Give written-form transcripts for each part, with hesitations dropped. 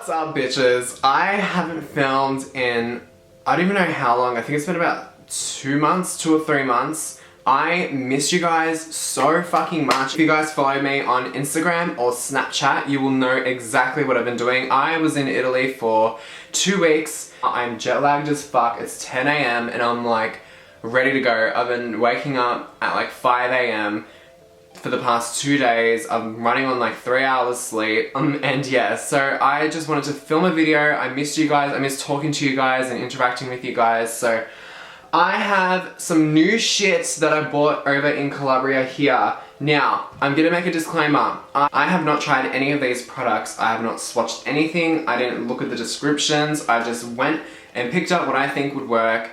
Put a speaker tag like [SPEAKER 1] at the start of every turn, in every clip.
[SPEAKER 1] What's up, bitches? I haven't filmed in, I don't even know how long. I think it's been about 2 months, 2 or 3 months. I miss you guys so fucking much. If you guys follow me on Instagram or Snapchat, you will know exactly what I've been doing. I was in Italy for 2 weeks. I'm jet lagged as fuck. It's 10 AM and I'm like ready to go. I've been waking up at like 5 AM for the past 2 days. I'm running on like 3 hours sleep. And yeah, so I just wanted to film a video. I missed you guys. I missed talking to you guys and interacting with you guys. So I have some new shit that I bought over in Calabria here. Now, I'm gonna make a disclaimer. I have not tried any of these products. I have not swatched anything. I didn't look at the descriptions. I just went and picked up what I think would work,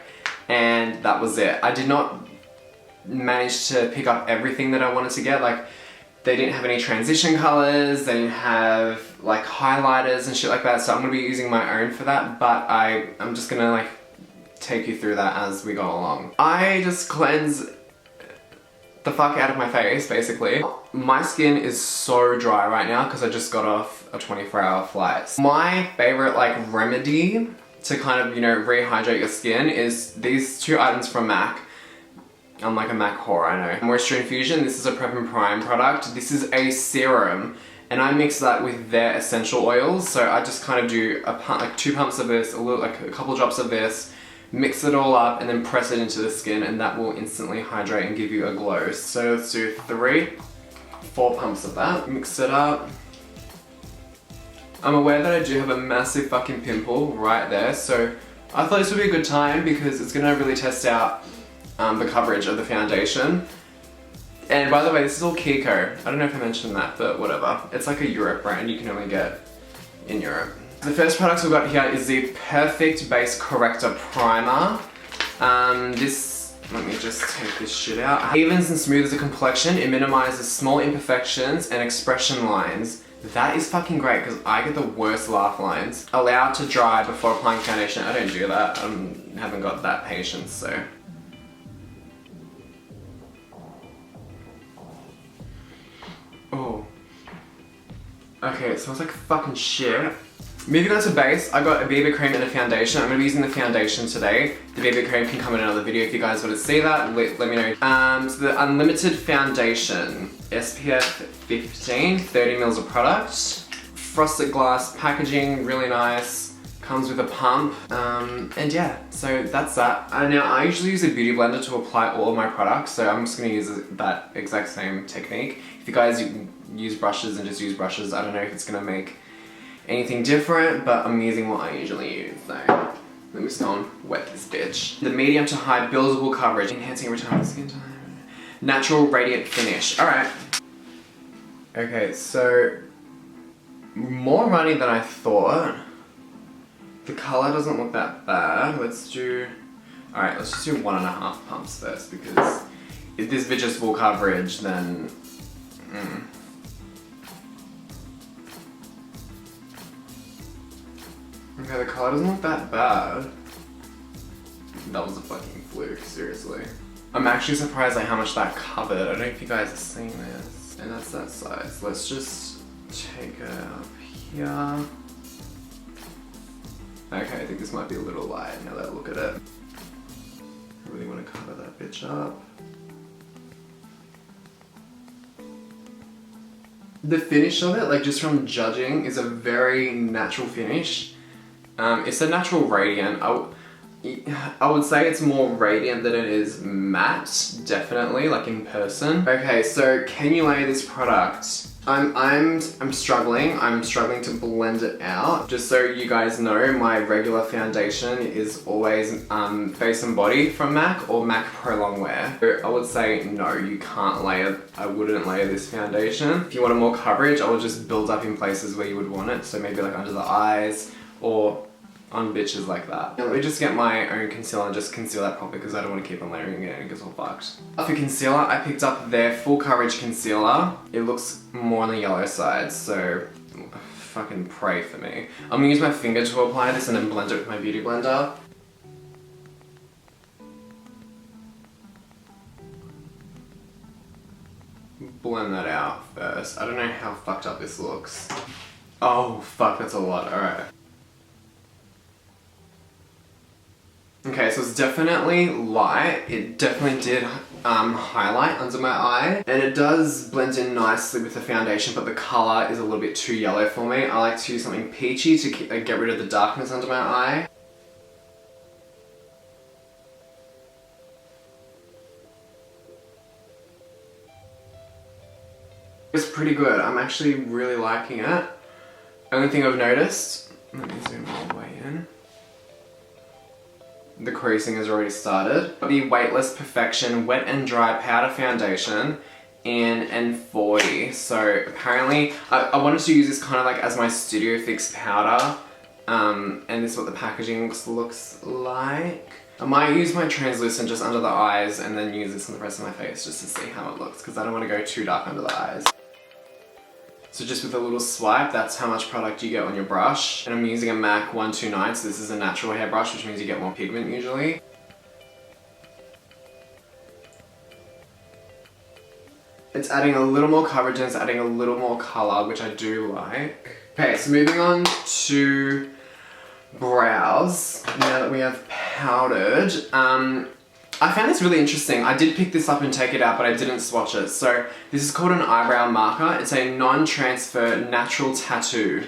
[SPEAKER 1] and that was it. I did not manage to pick up everything that I wanted to get. Like, they didn't have any transition colors, they didn't have like highlighters and shit like that, so I'm gonna be using my own for that, but I'm just gonna like take you through that as we go along. I just cleanse the fuck out of my face, basically. My skin is so dry right now because I just got off a 24-hour flight. My favorite like remedy to kind of, you know, rehydrate your skin is these 2 items from MAC. I'm like a MAC whore, I know. Moisture Infusion, this is a Prep and Prime product. This is a serum, and I mix that with their essential oils. So I just kind of do like 2 pumps of this, like a couple drops of this, mix it all up, and then press it into the skin, and that will instantly hydrate and give you a glow. So let's do 4 pumps of that. Mix it up. I'm aware that I do have a massive fucking pimple right there, so I thought this would be a good time because it's gonna really test out the coverage of the foundation. And by the way, this is all Kiko. I don't know if I mentioned that, but whatever. It's like a Europe brand you can only get in Europe. The first product we've got here is the Perfect Base Corrector Primer. Let me just take this shit out. It evens and smooths the complexion. It minimizes small imperfections and expression lines. That is fucking great because I get the worst laugh lines. Allow to dry before applying foundation. I don't do that. I haven't got that patience, so. Oh. Okay, it smells like fucking shit. Moving on to base, I got a BB cream and a foundation. I'm going to be using the foundation today. The BB cream can come in another video if you guys want to see that. Let me know. So the Unlimited Foundation, SPF 15, 30 mils of product. Frosted glass packaging, really nice. Comes with a pump. And yeah, so that's that. Now I usually use a beauty blender to apply all of my products, so I'm just going to use that exact same technique. If you guys use brushes and just use brushes, I don't know if it's going to make anything different, but I'm using what I usually use, so let me just go and wet this bitch. The medium to high buildable coverage, enhancing every time skin tone. Natural radiant finish. Alright. Okay, so more runny than I thought. The colour doesn't look that bad. Let's just do 1.5 pumps first, because if this bitch is full coverage, then okay, the colour doesn't look that bad. That was a fucking fluke, seriously. I'm actually surprised at how much that covered. I don't know if you guys have seen this. And that's that size. Let's just take it up here. Okay, I think this might be a little light now that I look at it. I really want to cover that bitch up. The finish of it, like just from judging, is a very natural finish. It's a natural radiant. I would say it's more radiant than it is matte, definitely, like in person. Okay, so can you layer this product? I'm struggling. I'm struggling to blend it out. Just so you guys know, my regular foundation is always Face and Body from MAC or MAC Pro Longwear. So I would say no, you can't layer. I wouldn't layer this foundation. If you wanted more coverage, I would just build up in places where you would want it. So maybe like under the eyes or on bitches like that. Let me just get my own concealer and just conceal that properly because I don't want to keep on layering it and it gets all fucked. For concealer, I picked up their full coverage concealer. It looks more on the yellow side, so fucking pray for me. I'm gonna use my finger to apply this and then blend it with my beauty blender. Blend that out first. I don't know how fucked up this looks. Oh, fuck, that's a lot. Alright. Okay, so it's definitely light. It definitely did highlight under my eye. And it does blend in nicely with the foundation, but the colour is a little bit too yellow for me. I like to use something peachy to get rid of the darkness under my eye. It's pretty good. I'm actually really liking it. Only thing I've noticed, let me zoom all the way in. The creasing has already started. The Whitelist Perfection Wet and Dry Powder Foundation in N40. So apparently, I wanted to use this kind of like as my Studio Fix powder. And this is what the packaging looks like. I might use my translucent just under the eyes and then use this on the rest of my face just to see how it looks, because I don't want to go too dark under the eyes. So just with a little swipe, that's how much product you get on your brush. And I'm using a MAC 129, so this is a natural hair brush, which means you get more pigment usually. It's adding a little more coverage and it's adding a little more colour, which I do like. Okay, so moving on to brows, now that we have powdered. I found this really interesting. I did pick this up and take it out, but I didn't swatch it. So this is called an Eyebrow Marker. It's a non-transfer natural tattoo.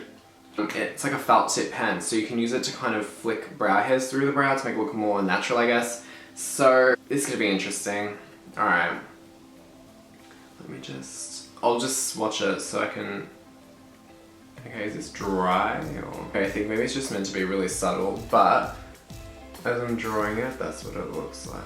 [SPEAKER 1] It's like a felt tip pen, so you can use it to kind of flick brow hairs through the brow to make it look more natural, I guess. So this could be interesting. Alright. I'll just swatch it so I can... Okay, is this dry? Okay, I think maybe it's just meant to be really subtle, but as I'm drawing it, that's what it looks like.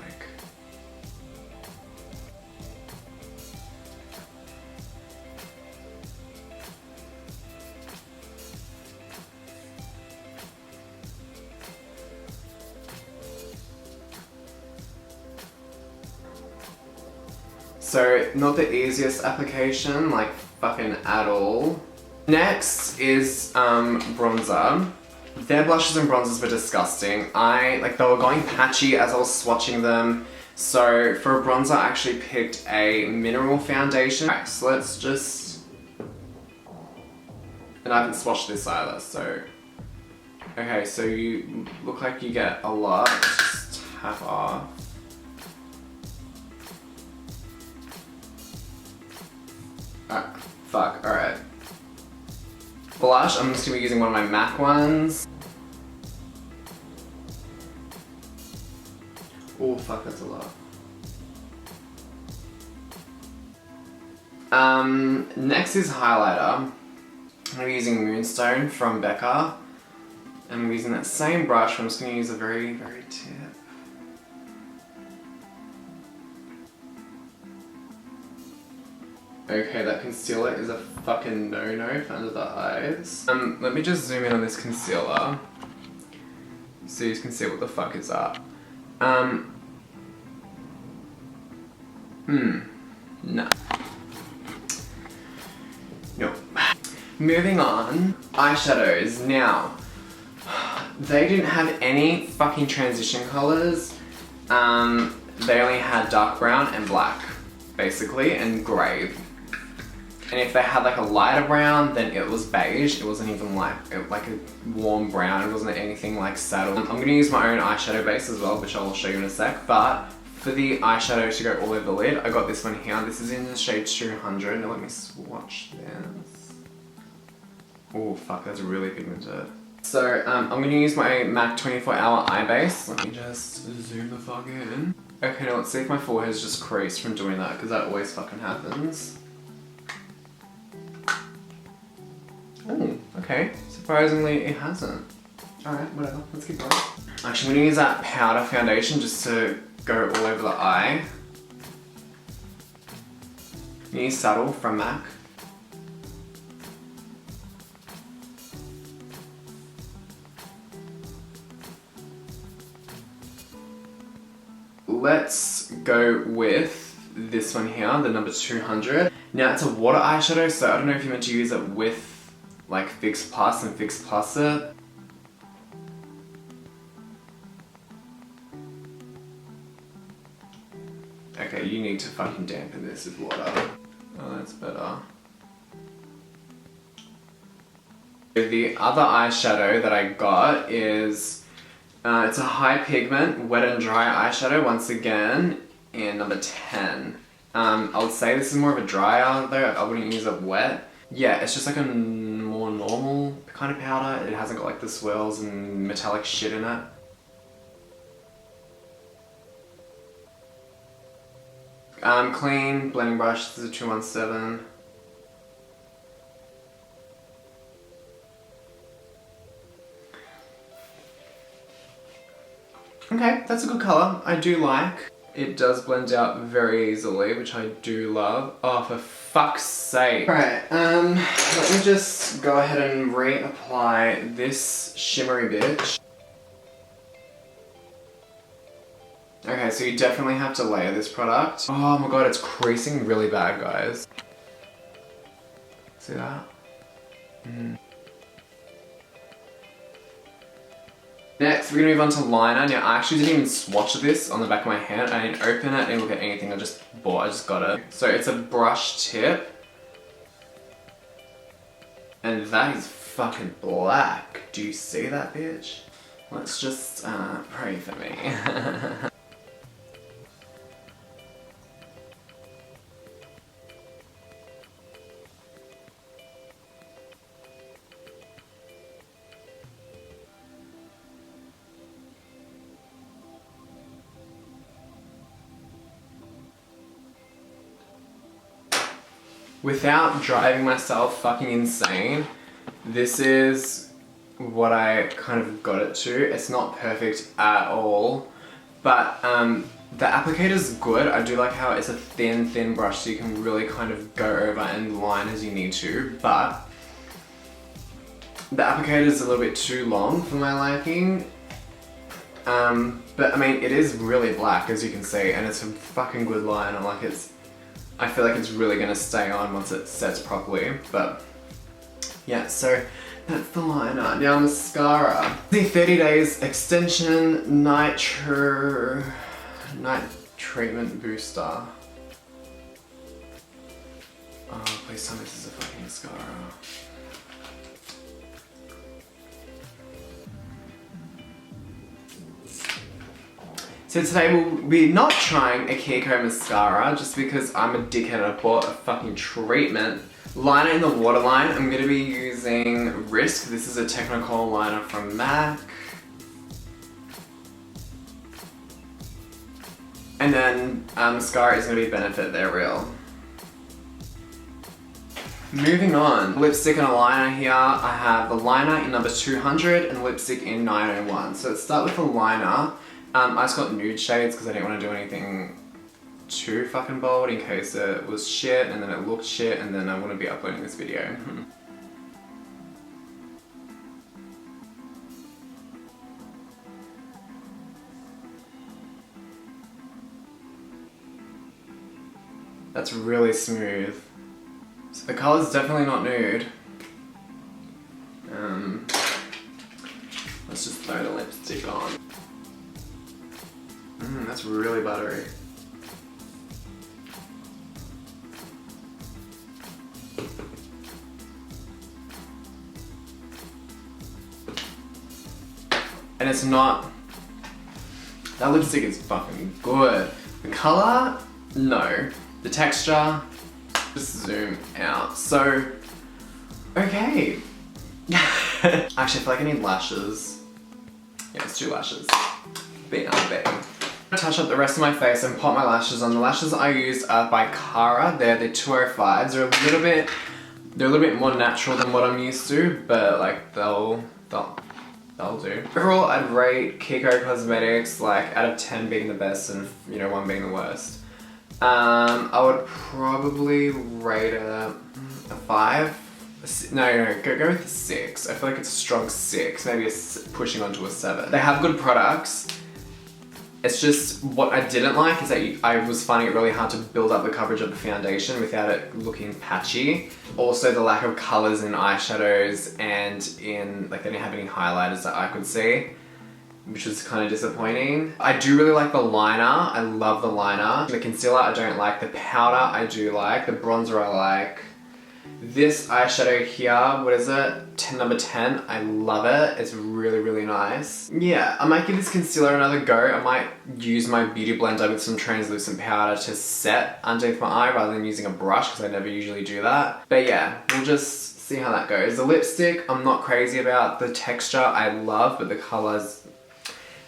[SPEAKER 1] So, not the easiest application, like fucking at all. Next is bronzer. Their blushes and bronzers were disgusting. They were going patchy as I was swatching them. So for a bronzer, I actually picked a mineral foundation. Right, so let's just... And I haven't swatched this either, so... Okay, so you look like you get a lot. Let's just tap off. Fuck, alright. Blush, I'm just gonna be using one of my MAC ones. Oh fuck, that's a lot. Next is highlighter. I'm gonna be using Moonstone from Becca. I'm using that same brush, I'm just gonna use a very, very tip. Okay, that concealer is a fucking no-no for under the eyes. Let me just zoom in on this concealer so you can see what the fuck is up. No. Nope. Moving on, eyeshadows. Now, they didn't have any fucking transition colors. They only had dark brown and black, basically, and grey. And if they had like a lighter brown, then it was beige. It wasn't even like a warm brown. It wasn't anything like saddle. I'm gonna use my own eyeshadow base as well, which I'll show you in a sec. But for the eyeshadow to go all over the lid, I got this one here. This is in the shade 200. Now let me swatch this. Oh fuck, that's really pigmented. So I'm gonna use my MAC 24-hour eye base. Let me just zoom the fuck in. Okay, now let's see if my forehead's just creased from doing that, because that always fucking happens. Oh, okay. Surprisingly, it hasn't. Alright, whatever. Let's keep going. Actually, I'm gonna use that powder foundation just to go all over the eye. I'm gonna use Subtle from MAC. Let's go with this one here, the number 200. Now, it's a water eyeshadow, so I don't know if you're meant to use it with like Fix Plus and Fix Plus it. Okay, you need to fucking dampen this with water. Oh, that's better. The other eyeshadow that I got is, it's a high pigment, wet and dry eyeshadow, once again, in number 10. I would say this is more of a dryer though, I wouldn't use it wet. Yeah, it's just like a more normal kind of powder. It hasn't got like the swirls and metallic shit in it. Clean blending brush, this is a 217. Okay, that's a good colour. I do like. It does blend out very easily, which I do love. Oh, for fuck's sake. Alright, let me just go ahead and reapply this shimmery bitch. Okay, so you definitely have to layer this product. Oh my god, it's creasing really bad, guys. See that? Next, we're gonna move on to liner. Now, I actually didn't even swatch this on the back of my hand. I didn't open it, I didn't look at anything. I just got it. So it's a brush tip. And that is fucking black. Do you see that, bitch? Let's just pray for me. Without driving myself fucking insane, this is what I kind of got it to. It's not perfect at all, but the applicator's good. I do like how it's a thin brush, so you can really kind of go over and line as you need to, but the applicator's a little bit too long for my liking. But I mean, it is really black, as you can see, and it's a fucking good liner. Like, I feel like it's really gonna stay on once it sets properly, but yeah, so that's the liner. Now mascara. The 30 Days Extension Night Treatment Booster. Oh, please tell me this is a fucking mascara. So today we'll be not trying a Kiko mascara just because I'm a dickhead and I bought a fucking treatment. Liner in the waterline, I'm going to be using Risk. This is a Technicolor liner from MAC. And then mascara is going to be Benefit They're Real. Moving on, lipstick and a liner here. I have the liner in number 200 and lipstick in 901. So let's start with the liner. I just got nude shades because I didn't want to do anything too fucking bold in case it was shit and then it looked shit and then I wouldn't be uploading this video. That's really smooth. So the colour's definitely not nude. Let's just throw the lipstick on. That's really buttery. And it's not... That lipstick is fucking good. The colour? No. The texture? Just zoom out. So... Okay. Actually, I feel like I need lashes. Yeah, it's 2 lashes. Being touch up the rest of my face and pop my lashes on. The lashes I use are by Cara. They're the 205s. They're a little bit more natural than what I'm used to, but like they'll do. Overall, I'd rate Kiko Cosmetics like out of 10 being the best and 1 being the worst. I would probably rate it a 5. No, go with a 6. I feel like it's a strong 6, maybe pushing onto a 7. They have good products. It's just, what I didn't like is that I was finding it really hard to build up the coverage of the foundation without it looking patchy. Also the lack of colours in eyeshadows and in, like, they didn't have any highlighters that I could see, which was kind of disappointing. I do really like the liner. I love the liner. The concealer I don't like. The powder I do like. The bronzer I like. This eyeshadow here, what is it? Number 10. I love it. It's really, really nice. Yeah, I might give this concealer another go. I might use my beauty blender with some translucent powder to set underneath my eye rather than using a brush because I never usually do that. But yeah, we'll just see how that goes. The lipstick, I'm not crazy about. The texture I love, but the colors,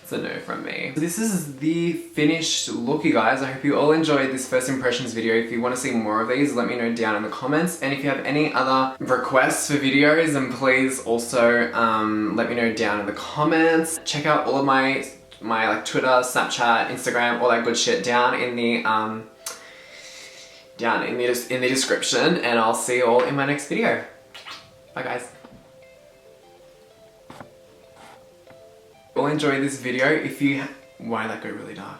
[SPEAKER 1] it's a no from me. So this is the finished look, you guys. I hope you all enjoyed this first impressions video. If you want to see more of these, let me know down in the comments. And if you have any other requests for videos, then please also let me know down in the comments. Check out all of my like Twitter, Snapchat, Instagram, all that good shit down in the description, and I'll see you all in my next video. Bye guys. All enjoyed this video. If you, why did that go really dark?